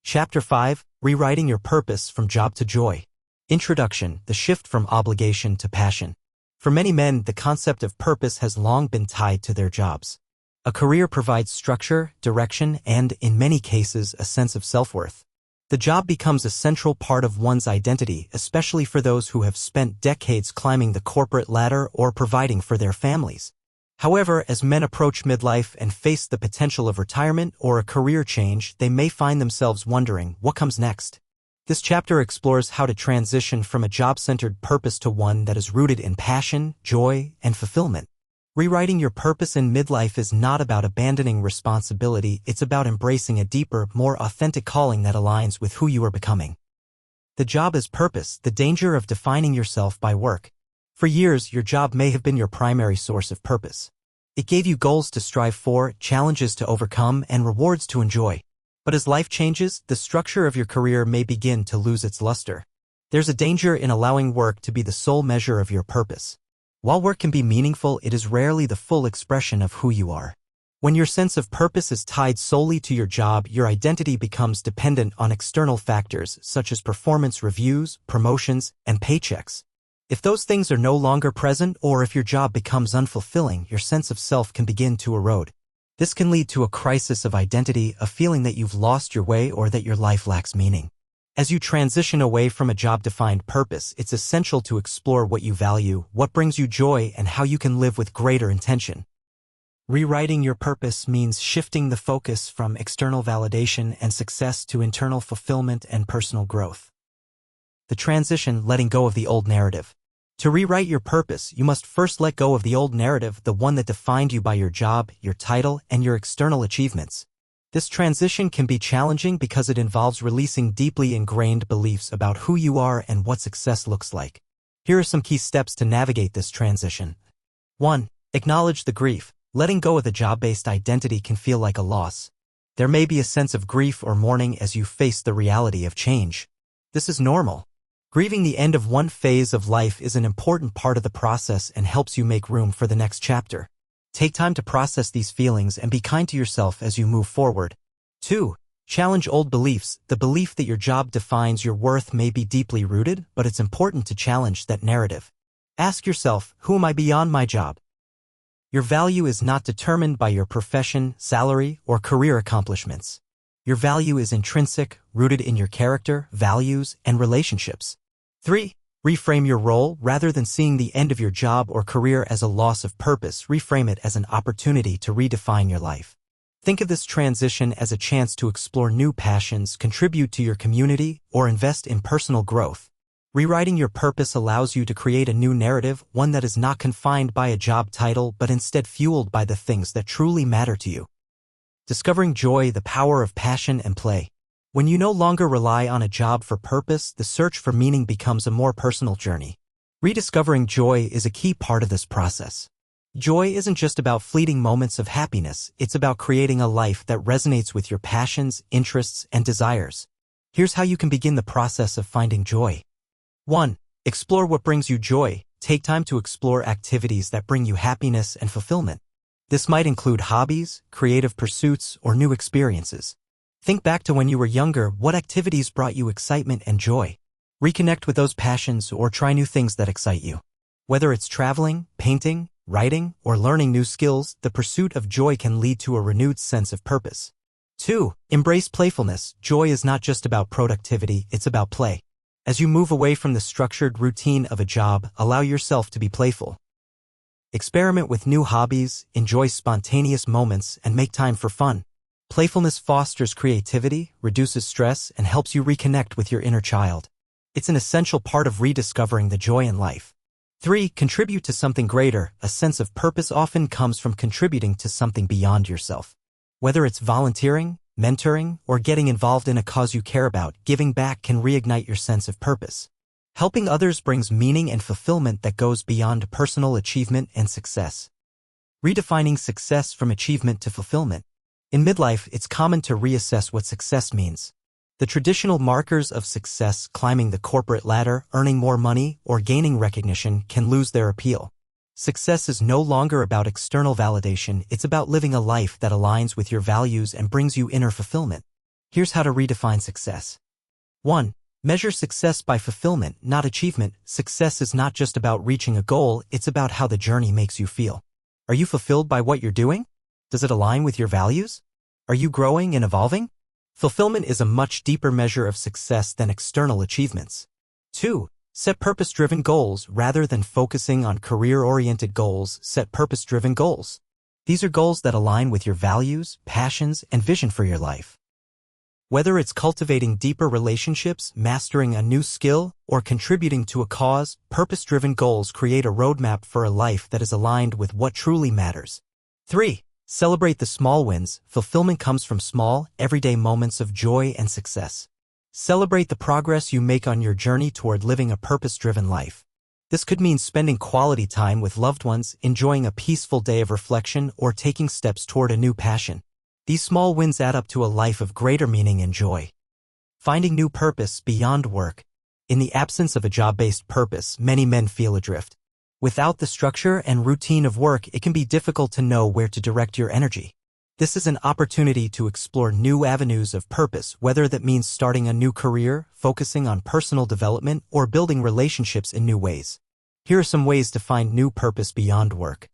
Chapter 5, Rewriting Your Purpose from Job to Joy. Introduction, the shift from obligation to passion. For many men, the concept of purpose has long been tied to their jobs. A career provides structure, direction, and, in many cases, a sense of self-worth. The job becomes a central part of one's identity, especially for those who have spent decades climbing the corporate ladder or providing for their families. However, as men approach midlife and face the potential of retirement or a career change, they may find themselves wondering, what comes next? This chapter explores how to transition from a job-centered purpose to one that is rooted in passion, joy, and fulfillment. Rewriting your purpose in midlife is not about abandoning responsibility, it's about embracing a deeper, more authentic calling that aligns with who you are becoming. The job as purpose, the danger of defining yourself by work. For years, your job may have been your primary source of purpose. It gave you goals to strive for, challenges to overcome, and rewards to enjoy. But as life changes, the structure of your career may begin to lose its luster. There's a danger in allowing work to be the sole measure of your purpose. While work can be meaningful, it is rarely the full expression of who you are. When your sense of purpose is tied solely to your job, your identity becomes dependent on external factors such as performance reviews, promotions, and paychecks. If those things are no longer present, or if your job becomes unfulfilling, your sense of self can begin to erode. This can lead to a crisis of identity, a feeling that you've lost your way or that your life lacks meaning. As you transition away from a job-defined purpose, it's essential to explore what you value, what brings you joy, and how you can live with greater intention. Rewriting your purpose means shifting the focus from external validation and success to internal fulfillment and personal growth. The transition, letting go of the old narrative. To rewrite your purpose, you must first let go of the old narrative, the one that defined you by your job, your title, and your external achievements. This transition can be challenging because it involves releasing deeply ingrained beliefs about who you are and what success looks like. Here are some key steps to navigate this transition. 1. Acknowledge the grief. Letting go of the job-based identity can feel like a loss. There may be a sense of grief or mourning as you face the reality of change. This is normal. Grieving the end of one phase of life is an important part of the process and helps you make room for the next chapter. Take time to process these feelings and be kind to yourself as you move forward. 2. Challenge old beliefs. The belief that your job defines your worth may be deeply rooted, but it's important to challenge that narrative. Ask yourself, who am I beyond my job? Your value is not determined by your profession, salary, or career accomplishments. Your value is intrinsic, rooted in your character, values, and relationships. 3. Reframe your role. Rather than seeing the end of your job or career as a loss of purpose, reframe it as an opportunity to redefine your life. Think of this transition as a chance to explore new passions, contribute to your community, or invest in personal growth. Rewriting your purpose allows you to create a new narrative, one that is not confined by a job title but instead fueled by the things that truly matter to you. Discovering joy, the power of passion and play. When you no longer rely on a job for purpose, the search for meaning becomes a more personal journey. Rediscovering joy is a key part of this process. Joy isn't just about fleeting moments of happiness, it's about creating a life that resonates with your passions, interests, and desires. Here's how you can begin the process of finding joy. 1. Explore what brings you joy. Take time to explore activities that bring you happiness and fulfillment. This might include hobbies, creative pursuits, or new experiences. Think back to when you were younger. What activities brought you excitement and joy? Reconnect with those passions or try new things that excite you. Whether it's traveling, painting, writing, or learning new skills, the pursuit of joy can lead to a renewed sense of purpose. 2. Embrace playfulness. Joy is not just about productivity, it's about play. As you move away from the structured routine of a job, allow yourself to be playful. Experiment with new hobbies, enjoy spontaneous moments, and make time for fun. Playfulness fosters creativity, reduces stress, and helps you reconnect with your inner child. It's an essential part of rediscovering the joy in life. 3. Contribute to something greater. A sense of purpose often comes from contributing to something beyond yourself. Whether it's volunteering, mentoring, or getting involved in a cause you care about, giving back can reignite your sense of purpose. Helping others brings meaning and fulfillment that goes beyond personal achievement and success. Redefining success from achievement to fulfillment. In midlife, it's common to reassess what success means. The traditional markers of success, climbing the corporate ladder, earning more money, or gaining recognition, can lose their appeal. Success is no longer about external validation, it's about living a life that aligns with your values and brings you inner fulfillment. Here's how to redefine success. 1. Measure success by fulfillment, not achievement. Success is not just about reaching a goal, it's about how the journey makes you feel. Are you fulfilled by what you're doing? Does it align with your values? Are you growing and evolving? Fulfillment is a much deeper measure of success than external achievements. 2. Set purpose-driven goals. Rather than focusing on career-oriented goals, set purpose-driven goals. These are goals that align with your values, passions, and vision for your life. Whether it's cultivating deeper relationships, mastering a new skill, or contributing to a cause, purpose-driven goals create a roadmap for a life that is aligned with what truly matters. 3. Celebrate the small wins. Fulfillment comes from small, everyday moments of joy and success. Celebrate the progress you make on your journey toward living a purpose-driven life. This could mean spending quality time with loved ones, enjoying a peaceful day of reflection, or taking steps toward a new passion. These small wins add up to a life of greater meaning and joy. Finding new purpose beyond work. In the absence of a job-based purpose, many men feel adrift. Without the structure and routine of work, it can be difficult to know where to direct your energy. This is an opportunity to explore new avenues of purpose, whether that means starting a new career, focusing on personal development, or building relationships in new ways. Here are some ways to find new purpose beyond work.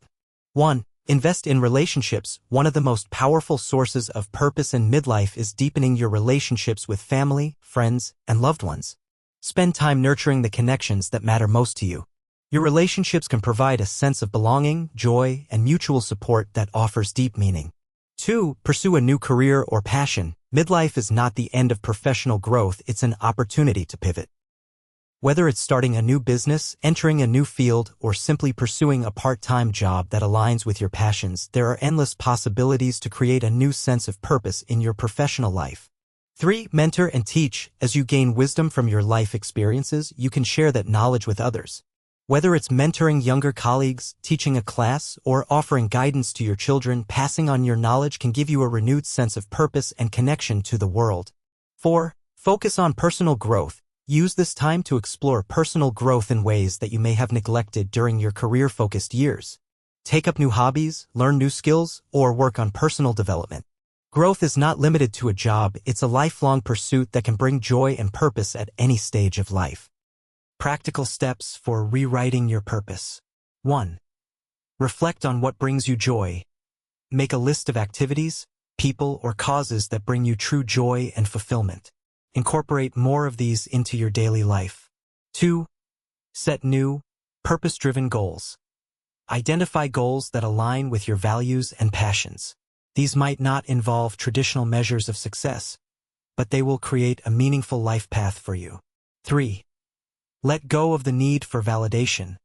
1. Invest in relationships. One of the most powerful sources of purpose in midlife is deepening your relationships with family, friends, and loved ones. Spend time nurturing the connections that matter most to you. Your relationships can provide a sense of belonging, joy, and mutual support that offers deep meaning. 2. Pursue a new career or passion. Midlife is not the end of professional growth, it's an opportunity to pivot. Whether it's starting a new business, entering a new field, or simply pursuing a part-time job that aligns with your passions, there are endless possibilities to create a new sense of purpose in your professional life. 3. Mentor and teach. As you gain wisdom from your life experiences, you can share that knowledge with others. Whether it's mentoring younger colleagues, teaching a class, or offering guidance to your children, passing on your knowledge can give you a renewed sense of purpose and connection to the world. 4. Focus on personal growth. Use this time to explore personal growth in ways that you may have neglected during your career-focused years. Take up new hobbies, learn new skills, or work on personal development. Growth is not limited to a job, it's a lifelong pursuit that can bring joy and purpose at any stage of life. Practical steps for rewriting your purpose. 1. Reflect on what brings you joy. Make a list of activities, people, or causes that bring you true joy and fulfillment. Incorporate more of these into your daily life. 2. Set new, purpose-driven goals. Identify goals that align with your values and passions. These might not involve traditional measures of success, but they will create a meaningful life path for you. 3. Let go of the need for validation.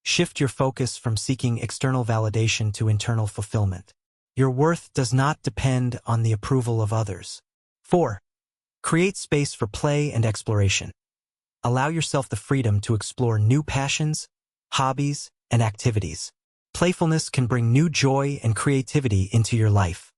Shift your focus from seeking external validation to internal fulfillment. Your worth does not depend on the approval of others. 4. Create space for play and exploration. Allow yourself the freedom to explore new passions, hobbies, and activities. Playfulness can bring new joy and creativity into your life.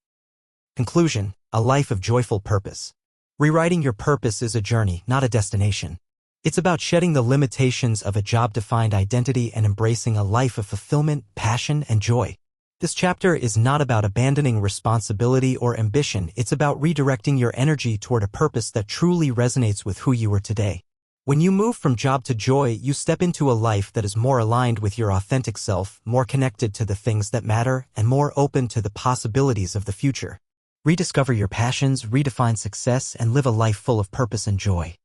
Conclusion: a life of joyful purpose. Rewriting your purpose is a journey, not a destination. It's about shedding the limitations of a job-defined identity and embracing a life of fulfillment, passion, and joy. This chapter is not about abandoning responsibility or ambition, it's about redirecting your energy toward a purpose that truly resonates with who you are today. When you move from job to joy, you step into a life that is more aligned with your authentic self, more connected to the things that matter, and more open to the possibilities of the future. Rediscover your passions, redefine success, and live a life full of purpose and joy.